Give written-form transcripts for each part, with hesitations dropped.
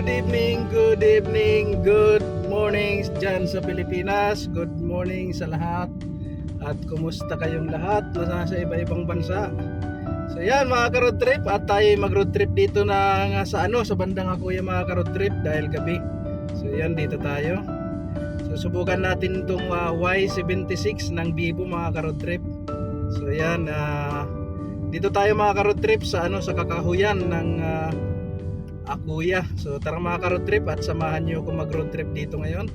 good evening, good morning dyan sa Pilipinas. Good morning sa lahat. At kumusta kayong lahat na nasa iba-ibang bansa. So yan mga ka-road trip, at tayo mag-road trip dito na nga sa bandang Akuya mga ka-road trip dahil gabi. So yan, dito tayo. So subukan natin itong Y76 ng Vivo mga ka-road trip. So yan, dito tayo mga ka-road trip sa sa kakahuyan ng Akuya. So tara mga ka-road trip at samahan niyo ako mag-road trip dito ngayon.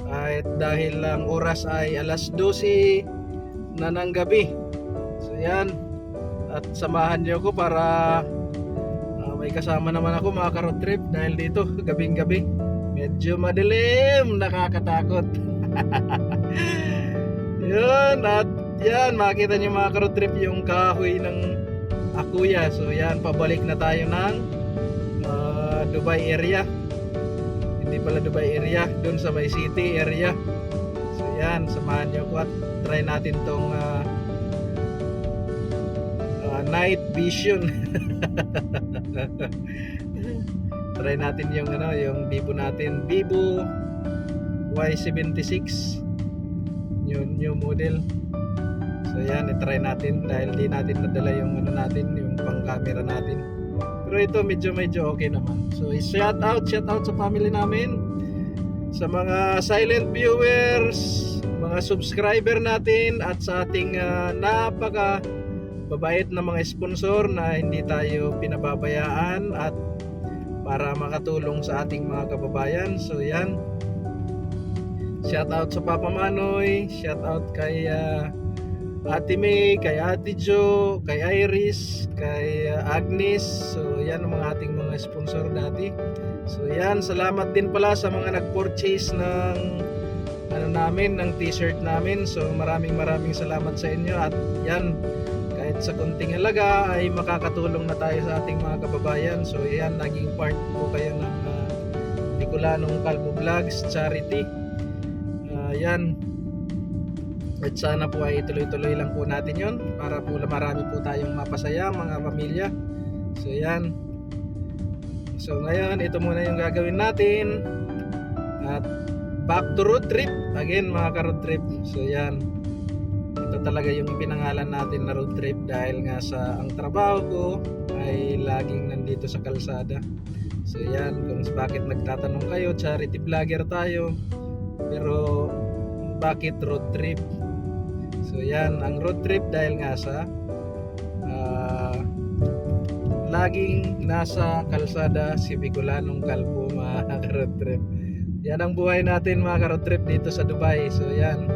At dahil ang oras ay alas 12 na ng gabi. So yan, at samahan niyo ako para may kasama naman ako mga ka-road trip dahil dito gabing gabi. Medyo madilim, nakakatakot. Yun, at yan, makita niyo mga ka-road trip yung kahoy ng Akuya. So yan, pabalik na tayo ng Dubai area. Hindi pala Dubai area, dun sa May City area. So yan, samahan niyo ko at try natin tong night vision. Try natin yung yung Vivo natin, Vivo Y76 new model. So yan, i-try natin dahil di natin nadala yung natin, yung pang camera natin. Pero ito medyo okay naman. So shout out sa family namin, sa mga silent viewers, mga subscriber natin, at sa ating napaka babait na mga sponsor na hindi tayo pinababayaan at para makatulong sa ating mga kababayan. So yan, shout out sa Papa Manoy, shout out kay Ate May, kay Ate Jo, kay Iris, kay Agnes. So yan ang mga ating mga sponsor dati. So yan, salamat din pala sa mga nag-purchase ng namin, ng t-shirt namin. So maraming salamat sa inyo. At yan, kahit sa kunting halaga ay makakatulong na tayo sa ating mga kababayan. So yan, naging part po kayo ng Bicolanong Calvo Vlogs Charity. Yan, at sana po ay tuloy-tuloy lang po natin yon para po marami po tayong mapasaya mga pamilya. So yan, so ngayon ito muna yung gagawin natin at back to road trip again mga ka-road trip. So yan, ito talaga yung pinangalan natin na road trip dahil nga sa ang trabaho ko ay laging nandito sa kalsada. So yan, kung bakit nagtatanong kayo, charity vlogger tayo, pero bakit road trip? So yan, ang road trip dahil nga sa laging nasa kalsada si Bicolanong Calvo mga ka-road trip. Yan ang buhay natin mga ka-road trip dito sa Dubai. So yan,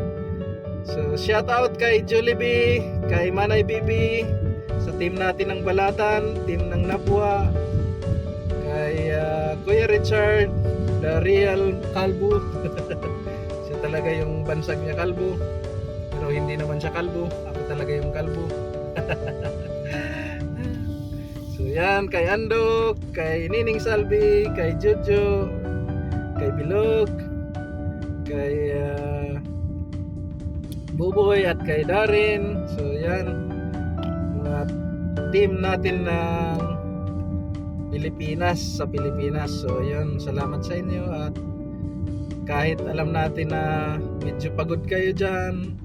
so shout out kay Jollibee, kay Manay Bibi, sa team natin ng Balatan, team ng Napua, kay Kuya Richard, the real Calvo. Siya talaga yung bansag niya Calvo, pero hindi naman siya kalbo, ako talaga yung kalbo. So yan, kay Andok, kay Nining Salvi, kay Jojo, kay Bilog, kay Buboy, at kay Darin. So yan, mga team natin ng Pilipinas, sa Pilipinas. So yan, salamat sa inyo. At kahit alam natin na medyo pagod kayo dyan,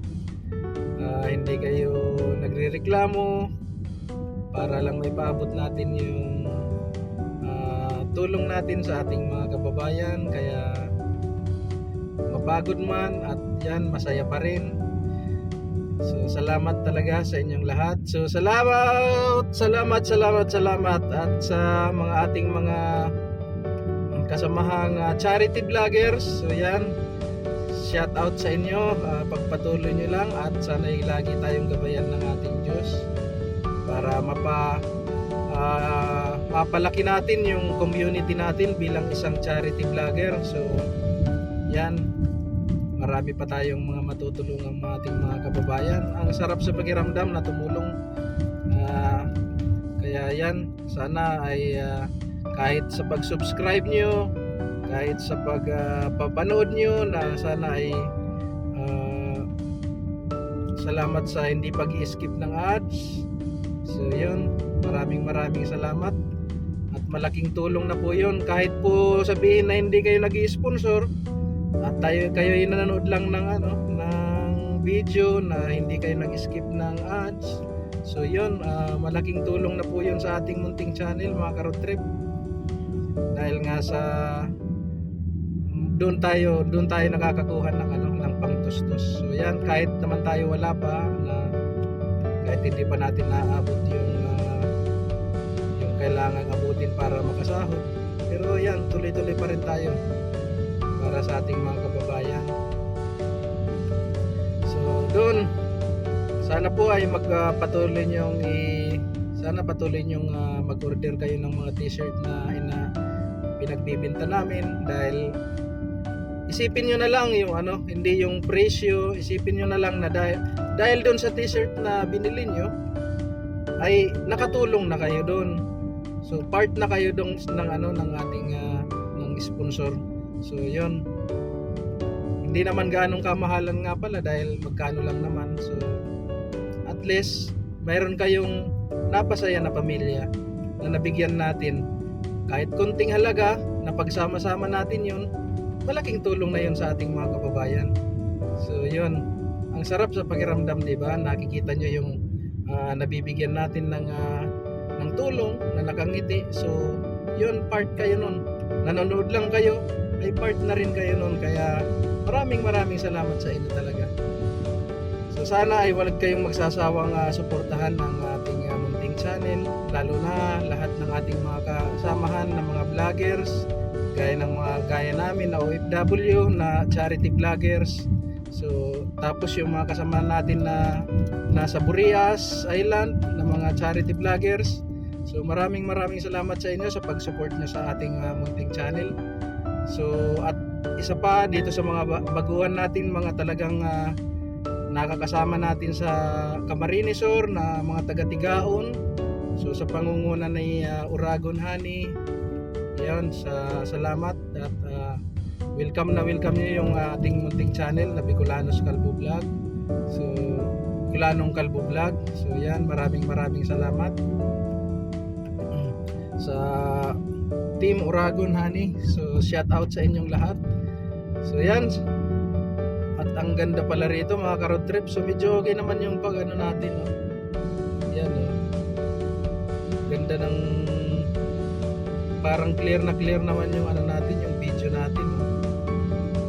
hindi kayo nagrereklamo, para lang may paabot natin yung tulong natin sa ating mga kababayan. Kaya mapagod man, at yan, masaya pa rin. So salamat talaga sa inyong lahat. So salamat. At sa mga ating mga kasamahang charity vloggers, so yan, shout out sa inyo. Pagpatuloy nyo lang at sana'y lagi tayong gabayan ng ating Diyos para mapalaki natin yung community natin bilang isang charity vlogger. So yan, marami pa tayong mga matutulungan ng ating mga kababayan. Ang sarap sa pakiramdam na tumulong. Kaya yan, sana ay kahit sa pag-subscribe nyo, kahit sa pagpapanood nyo, na sana ay salamat sa hindi pag-i-skip ng ads. So yun, maraming salamat. At malaking tulong na po yun. Kahit po sabihin na hindi kayo nag-i-sponsor at kayo ay nanonood lang ng ng video na hindi kayo nag-skip ng ads. So yun, malaking tulong na po yun sa ating munting channel mga ka-road trip. Dahil nga sa doon tayo nakakakuha ng pangtustos. So yan, kahit naman tayo wala pa na kahit hindi pa natin naaabot yung kailangan abutin para makasahod, pero yan, tuloy-tuloy pa rin tayo para sa ating mga kababayan. So doon, sana po ay patuloy nyong mag-order kayo ng mga t-shirt na pinagbibenta namin. Dahil isipin nyo na lang yung hindi yung presyo, isipin nyo na lang na dahil doon sa t-shirt na binili nyo ay nakatulong na kayo doon. So part na kayo dong ng ating ng sponsor. So yun, hindi naman gaanong kamahalan nga pala dahil magkano lang naman. So at least mayroon kayong napasaya na pamilya na nabigyan natin kahit konting halaga, na pagsama-sama natin yun, malaking tulong na yun sa ating mga kababayan. So yun, ang sarap sa pakiramdam, diba? Nakikita nyo yung nabibigyan natin ng tulong na nakangiti. So yun, part kayo nun. Nanonood lang kayo, ay part na rin kayo nun. Kaya maraming salamat sa inyo talaga. So sana ay walang kayong magsasawang suportahan ng ating munting channel, lalo na lahat ng ating mga kasamahan ng mga vloggers gaya namin na OFW na charity vloggers. So tapos yung mga kasama natin na nasa Burias Island na mga charity vloggers. So maraming salamat sa inyo sa pag-support nyo sa ating munting channel. So at isa pa dito sa mga baguhan natin, mga talagang nakakasama natin sa Camarines Sur na mga taga-Tigaon. So sa pangunguna ni Uragon Honey, yan, salamat at welcome nyo yung ating munting channel na Bicolanos Calvo Vlog. So Bicolanong Calvo Vlog. So yan, maraming salamat sa Team Uragon Honey. So shout out sa inyong lahat. So yan, at ang ganda pala rito mga ka-road trip. So medyo okay naman yung natin, no? Yan, no? Ganda ng parang clear naman yung natin, yung video natin, no?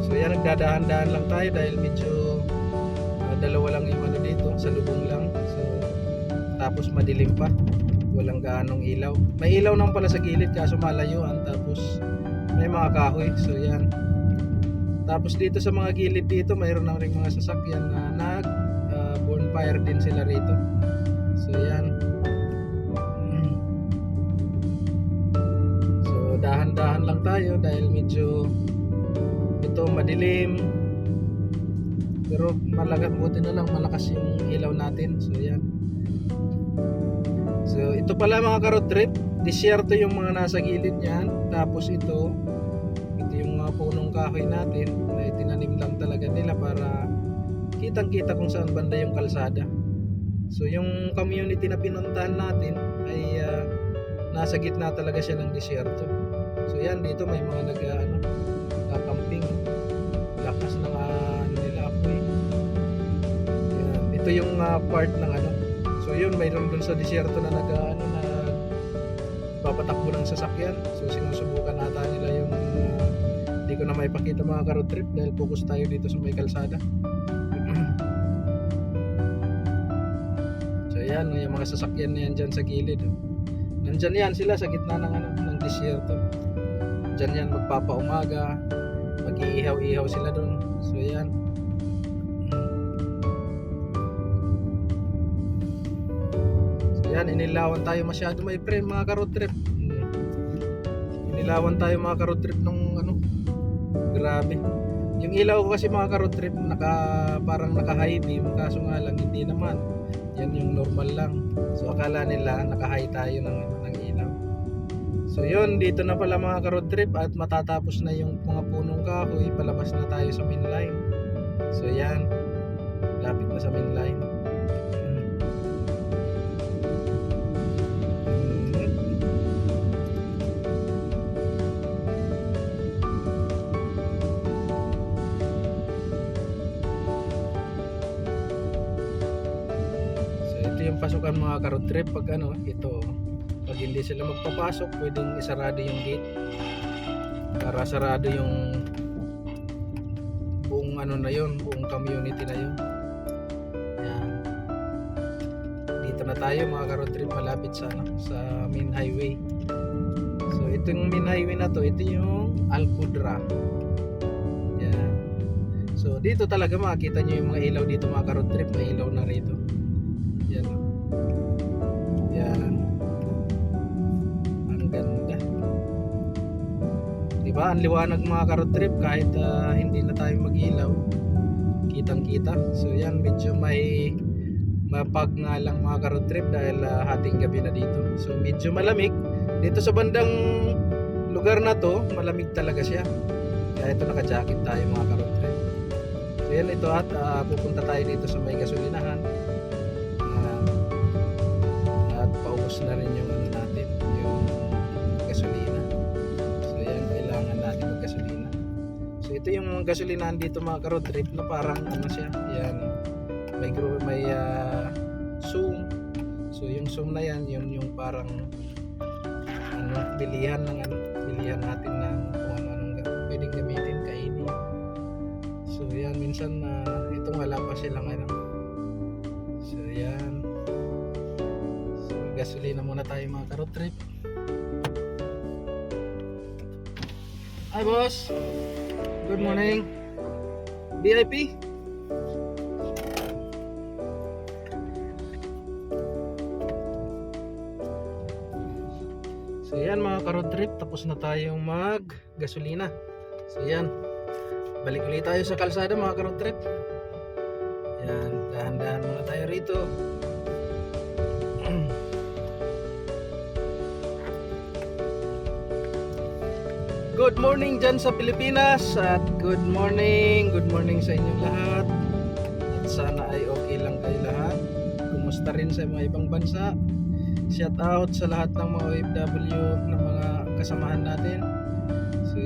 So yan, nagdadahan-dahan lang tayo dahil medyo dalawa lang yung dito, sa lubong lang. So tapos madilim pa, walang gaanong ilaw. May ilaw naman pala sa gilid kaso malayuan, tapos may mga kahoy. So yan, tapos dito sa mga gilid dito mayroon na ring mga sasakyan na bonfire din sila rito. So yan, so dahan-dahan lang tayo dahil medyo ito madilim, pero buti na lang malakas yung ilaw natin. So yan, so ito pala mga ka-road trip, disyerto yung mga nasa gilid niyan. Tapos ito yung mga punong kahoy natin na itinanim lang talaga nila para kitang-kita kung saan banda yung kalsada. So yung community na pinuntahan natin ay nasa gitna talaga siya ng disyerto. So yan, dito may mga kakamping, lakas ng nila apoy. Yan, ito yung part ng so yun, mayroon dun sa disyerto na papatakbo ng sasakyan. So sinusubukan ata nila yung hindi ko na maipakita mga ka-road trip dahil focus tayo dito sa may kalsada. So yan, yung mga sasakyan na yan dyan sa gilid, nandyan yan sila sa gitna ng disyerto. Dyan yan magpapaumaga, mag-iihaw-ihaw sila dun. So yan, inilawan tayo masyado my friend mga ka-road trip. Inilawan tayo mga ka-road trip nung grabe. Yung ilaw ko kasi mga ka-road trip parang naka-high beam, kaso nga lang hindi naman. Yan yung normal lang. So akala nila naka-high tayo ng ilaw. So yun, dito na pala mga ka-road trip at matatapos na yung mga punong kahoy, palabas na tayo sa main line. So yan, lapit na sa main line. tayong pasukan mga ka-road trip pag ano, ito. Pag hindi sila magpapasok, pwedeng isarado yung gate. Para sarado yung buong ano na yun, buong community na yun. Yan. Dito na tayo mga ka-road trip, malapit sa ano, sa main highway. So itong main highway na to, ito yung Alcudra. Yan. So dito talaga makikita nyo yung mga ilaw dito mga ka-road trip, may ilaw na rito. Yan. Yan. Ang ganda. Diba? Ang liwanag mga ka-road trip kahit hindi na tayo mag-ilaw. Kitang-kita. So yan, medyo may mapag nga lang mga ka-road trip dahil hating gabi na dito. So medyo malamig. Dito sa bandang lugar na to, malamig talaga siya. Kaya ito naka-jacket tayo mga ka-road trip. So yan ito at pupunta tayo dito sa may gasolinahan. At paubos na rin yung ano natin, yung gasolina. So yan, kailangan natin maggasolina. So ito yung gasolinahan dito mga ka-road trip na parang ano siya, yan, may Zoom. So yung Zoom na yan, yun yung parang ano, bilihan natin ng kung ano-anong pwedeng gamitin, kainin. So yan, minsan itong wala pa silang ano. So yan. So gasolina muna tayo mga ka-road trip. Hi boss. Good morning. VIP? So yan mga ka-road trip, tapos na tayong mag gasolina. So yan, balik ulit tayo sa kalsada mga ka-road trip. Yan, dahan-dahan muna tayo rito. Good morning dyan sa Pilipinas at good morning sa inyong lahat. At sana ay okay lang kayo lahat. Kumusta rin sa mga ibang bansa. Shout out sa lahat ng mga OFW na mga kasamahan natin. So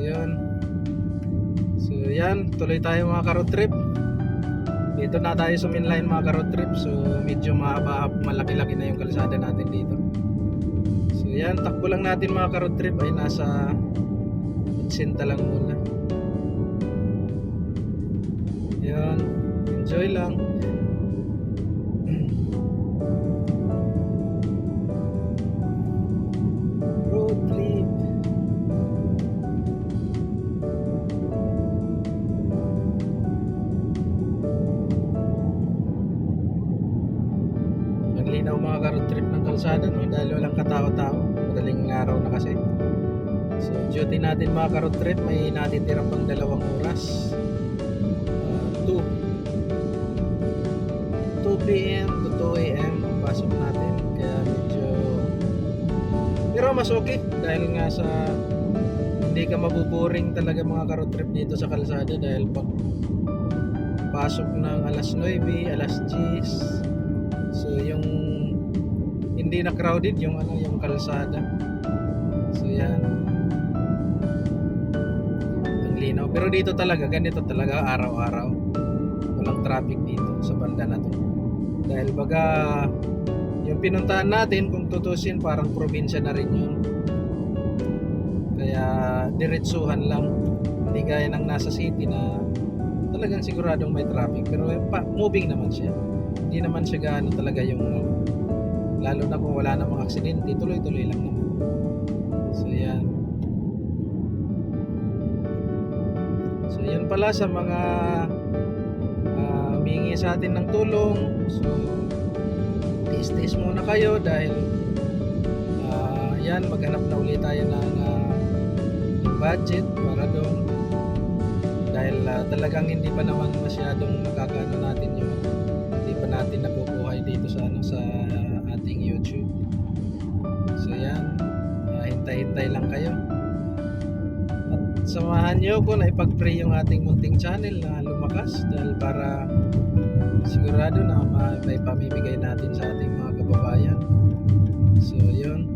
yan, tuloy tayo mga ka-road trip. Dito na tayo sa mainline mga ka-road trip. So medyo mahaba, malaki-laki na yung kalsada natin dito. So yan, takbo lang natin mga ka-road trip ay nasa Sinta lang muna. Yan, enjoy lang. Road trip. Naglinaw mga ka-road trip ng kalsada no? Dahil walang katao-tao. Madaling araw na kasi. So duty natin mga ka-road trip, may natitirang pang 2 oras. 2 PM to 2 AM ang pasok natin. Kaya medyo, pero mas okay dahil nga sa hindi ka mabuboring talaga mga ka-road trip dito sa kalsada dahil pag pasok ng alas 9, alas 10, so yung hindi na crowded yung ano, yung kalsada. So yan, linaw. Pero dito talaga, ganito talaga araw-araw. Walang traffic dito sa banda na to. Dahil baga yung pinuntahan natin kung tutusin parang probinsya na rin yun. Kaya diretsuhan lang. Hindi gaya ng nasa city na talagang siguradong may traffic. Pero moving naman siya. Hindi naman siya gaano talaga yung lalo na kung wala namang aksidente, tuloy-tuloy lang naman. So yan. So yan pala sa mga humingi sa atin ng tulong. So tiis-tiis muna kayo dahil yan, maghanap na ulit tayo ng budget para doon. Dahil talagang hindi pa naman masyadong nakakaano natin yung hindi pa natin nakukuhay dito sa ano, sa ating YouTube. So yan, hintay-hintay lang kayo. Samahan nyo ko na ipag-pray yung ating munting channel na lumakas dahil para sigurado na may pamimigay natin sa ating mga kababayan. So yun,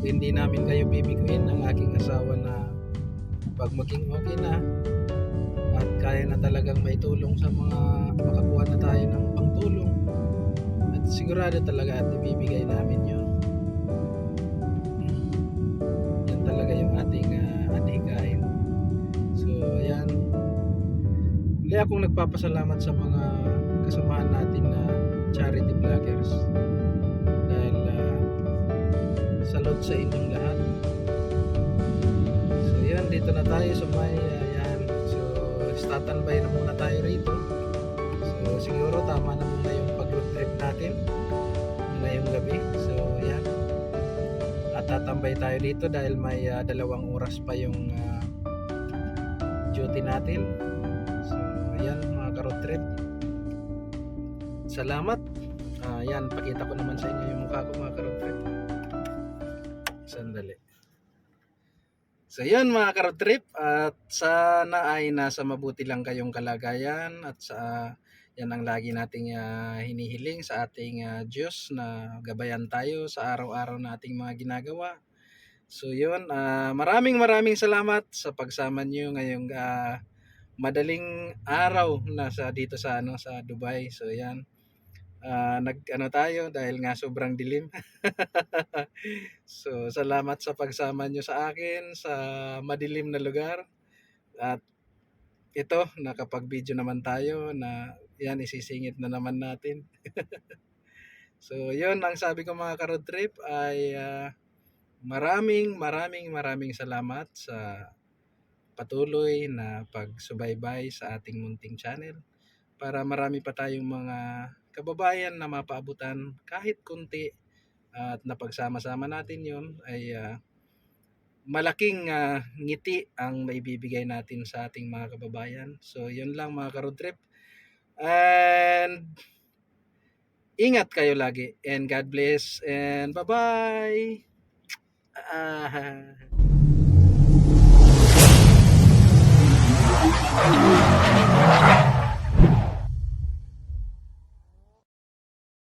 hindi namin kayo bibiguin ng aking asawa na pag maging okay na at kaya na talagang maitulong sa mga makakuha na tayo ng pangtulong. At sigurado talaga at ibibigay namin yun. Yan talaga yung ating adhikain. So yan. Muli akong nagpapasalamat sa mga kasamahan natin na charity vloggers. Dahil salud sa inyong lahat. So yan, dito na tayo sa may yan. So standby na muna tayo rito. So siguro tama na muna yung pag-road trip natin ngayong gabi. So yan. At tatambay tayo dito dahil may 2 oras pa yung duty natin. So yan mga ka-road trip. Salamat. Yan, pakita ko naman sa inyo yung mukha ko mga ka-road trip. Sandali. So yan mga ka-road trip, at sana ay nasa mabuti lang kayong kalagayan, at yan ang lagi nating hinihiling sa ating Diyos na gabayan tayo sa araw-araw nating mga ginagawa. So yun, maraming salamat sa pagsama niyo ngayong madaling araw nasa dito sa sa Dubai. So yan. Tayo dahil nga sobrang dilim. So salamat sa pagsama nyo sa akin sa madilim na lugar. At ito, nakapag-video naman tayo na yan, isisingit na naman natin. So yun, ang sabi ko mga ka-road trip ay maraming salamat sa patuloy na pagsubaybay sa ating munting channel, para marami pa tayong mga kababayan na mapaabutan kahit kunti, at napagsama-sama natin yon ay malaking ngiti ang maibibigay natin sa ating mga kababayan. So yun lang mga ka-road trip, and ingat kayo lagi, and God bless, and bye bye.